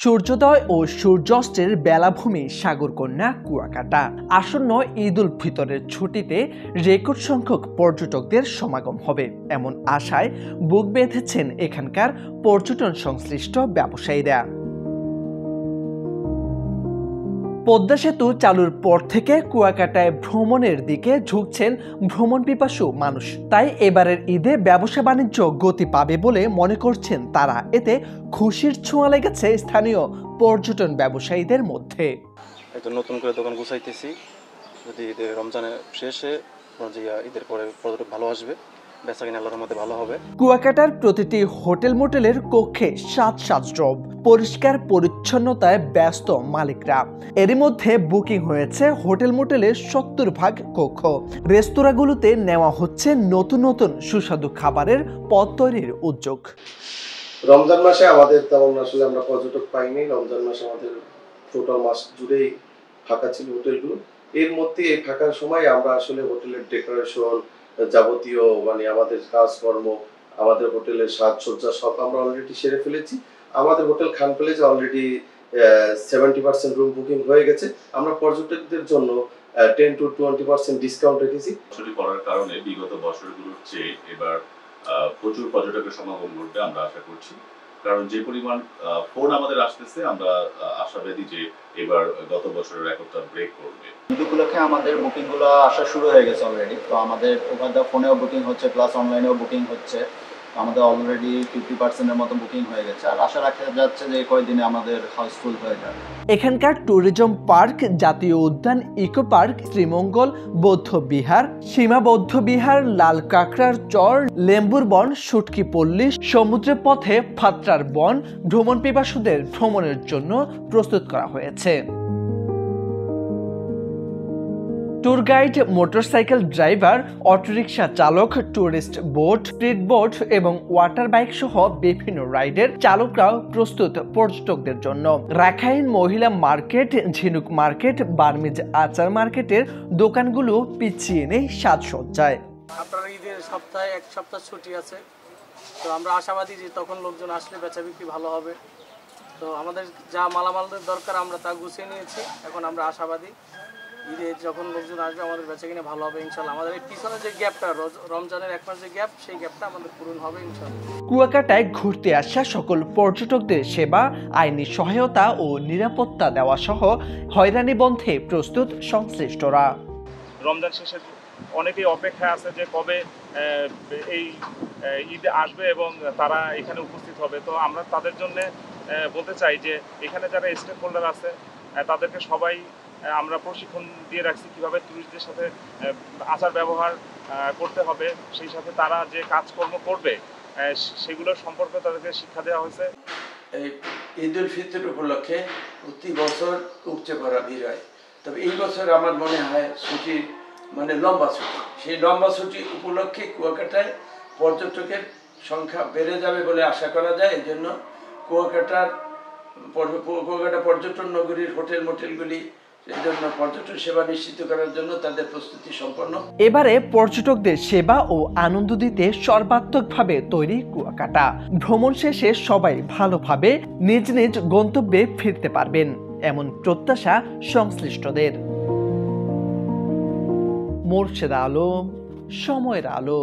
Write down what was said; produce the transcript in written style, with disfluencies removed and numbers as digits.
সূর্যোদয় ও সূর্যাস্তের বেলাভূমি সাগরকন্যা কুয়াকাটা। আসন্ন ঈদ উল ফিতরের ছুটিতে রেকর্ড সংখ্যক পর্যটকদের সমাগম হবে এমন আশায় বুক বেঁধেছেন এখানকার পর্যটন সংশ্লিষ্ট ব্যবসায়ীরা। পদ্মা সেতু চালুর পর থেকে কুয়াকাটায় ভ্রমণের দিকে ঝুঁকছেন ভ্রমণ পিপাসু মানুষ। তাই এবারের ঈদে ব্যবসা বাণিজ্য গতি পাবে বলে মনে করছেন তারা। এতে খুশির ছোঁয়া লেগেছে স্থানীয় পর্যটন ব্যবসায়ীদের মধ্যে। নতুন করে দোকান গুছাইতেছি, যদি ঈদের রমজানের শেষে ঈদের পরে পর্যটক ভালো আসবে, বেচাকেনা আল্লাহর মধ্যে ভালো হবে। কুয়াকাটার প্রতিটি হোটেল মোটেলের কক্ষে সাজসজ্জা, পরিষ্কার পরিচ্ছন্নতায় ব্যস্ত মালিকরা। এরই মধ্যে বুকিং হয়েছে হোটেল মোটেলের 70% কক্ষ। রেস্তোরাঁগুলোতে নেওয়া হচ্ছে নতুন নতুন সুস্বাদু খাবারের পদ তৈরির উদ্যোগ। রমজান মাসে আমাদের তেমন আসলে আমরা পর্যটক পাইনি। রমজান মাসে আমাদের টোটাল মাস জুড়েই ফাঁকা ছিল হোটেলগুলো। এর মধ্যে এই ফাঁকার সময় আমরা আসলে হোটেলের ডেকোরেশন, যাবতীয় আমাদের কাজকর্ম, আমাদের হোটেলের সাজসজ্জা সব আমরা অলরেডি সেরে ফেলেছি। আমাদের হোটেল খান প্লেসে অলরেডি 70% রুম বুকিং হয়ে গেছে। আমরা পর্যটকদের জন্য 10 to 20% ডিসকাউন্ট রেখেছি। ছুটি পড়ার কারণে বিগত বছরগুলোর চেয়ে এবার প্রচুর পর্যটকের সমাগম ঘটবে আমরা আশা করছি। কারণ যে পরিমাণ ফোন আমাদের আসতেছে, আমরা আশাবাদী যে এবার গত বছরের রেকর্ডটা ব্রেক করবে। ঈদ উপলক্ষে আমাদের বুকিংগুলো আসা শুরু হয়ে গেছে অলরেডি। তো আমাদের ওভার দ্য ফোনেও বুকিং হচ্ছে, প্লাস অনলাইনেও বুকিং হচ্ছে। আমাদের অলরেডি 50%-এর মতো বুকিং হয়ে গেছে। আর আশা রাখা যাচ্ছে যে কয়েকদিনে আমাদের হাউসফুল হয়ে যাবে। এখানকার ট্যুরিজম পার্ক, জাতীয় উদ্যান, ইকো পার্ক, শ্রীমঙ্গল বৌদ্ধ বিহার, সীমা বৌদ্ধ বিহার, লাল কাঁকড়ার চর, লেম্বুর বন, সুটকি পল্লী, সমুদ্রের পথে ফাত্রার বন ভ্রমণ পিপাসুদের ভ্রমণের জন্য প্রস্তুত করা হয়েছে। Tour guide, motorcycle driver, autorickshaw চালক, টুরিস্ট বোট, স্পিড বোট এবং ওয়াটার বাইক সহ বিভিন্ন রাইডের চালকরাও প্রস্তুত পর্যটকদের জন্য। রাখাইন মহিলা মার্কেট, ঝিনুক মার্কেট, বার্মিজ আচার মার্কেটের দোকানগুলো পিছিয়ে নেই সাজসজ্জায়। আপনার ঈদের সপ্তাহে এক সপ্তাহ ছুটি আছে, তো আমরা আশাবাদী যে তখন লোকজন আসলে বেচা বিক্রি ভালো হবে। তো আমাদের যা মালামালদের দরকার আমরা তা গুছিয়ে নিয়েছি। এখন আমরা আশাবাদী ঈদে যখন লোকজন আসবে আমাদের বেচা কিনে ভালো হবে ইনশাল্লাহ। আমাদের এই পিছনে যে গ্যাপটা, রমজানের এক মাস যে গ্যাপ, সেই গ্যাপটা আমাদের পূরণ হবে ইনশাল্লাহ। কুয়াকাটায় ঘুরতে আসা সকল পর্যটকদের সেবা, আইনি সহায়তা ও নিরাপত্তা দেওয়া সহ হয়রানি বন্ধে প্রস্তুত সংশ্লিষ্টরা। রমজান শেষে অনেকেই অপেক্ষায় আছে যে কবে এই ঈদ আসবে এবং তারা এখানে উপস্থিত হবে। তো আমরা তাদের জন্য বলতে চাই যে এখানে যারা স্টেক হোল্ডার আছে তাদেরকে সবাই আমরা প্রশিক্ষণ দিয়ে রাখছি কিভাবে টুরিস্টদের সাথে আচার ব্যবহার করতে হবে, সেই সাথে তারা যে কাজকর্ম করবে সেগুলোর সম্পর্কে তাদেরকে শিক্ষা দেওয়া হয়েছে। এই ঈদ উল ফিতর উপলক্ষে প্রতি বছর উপচে পড়া ভিড় হয়, তবে এই বছর আমার মনে হয় ছুটি লম্বা ছুটি। সেই লম্বা ছুটি উপলক্ষে কুয়াকাটায় পর্যটকের সংখ্যা বেড়ে যাবে বলে আশা করা যায়। এই জন্য কুয়াকাটা পর্যটন নগরীর হোটেল মোটেলগুলি এজন্য পর্যটন সেবা নিশ্চিত করার জন্য তাদের প্রস্তুতি সম্পন্ন। এবারে পর্যটকদের সেবা ও আনন্দ দিতে সর্বাত্মকভাবে তৈরি কুয়াকাটা। ভ্রমণ শেষে সবাই ভালোভাবে নিজ নিজ গন্তব্যে ফিরতে পারবেন এমন প্রত্যাশা সংশ্লিষ্টদের। মোর্শেদ আলম, সময়ের আলো।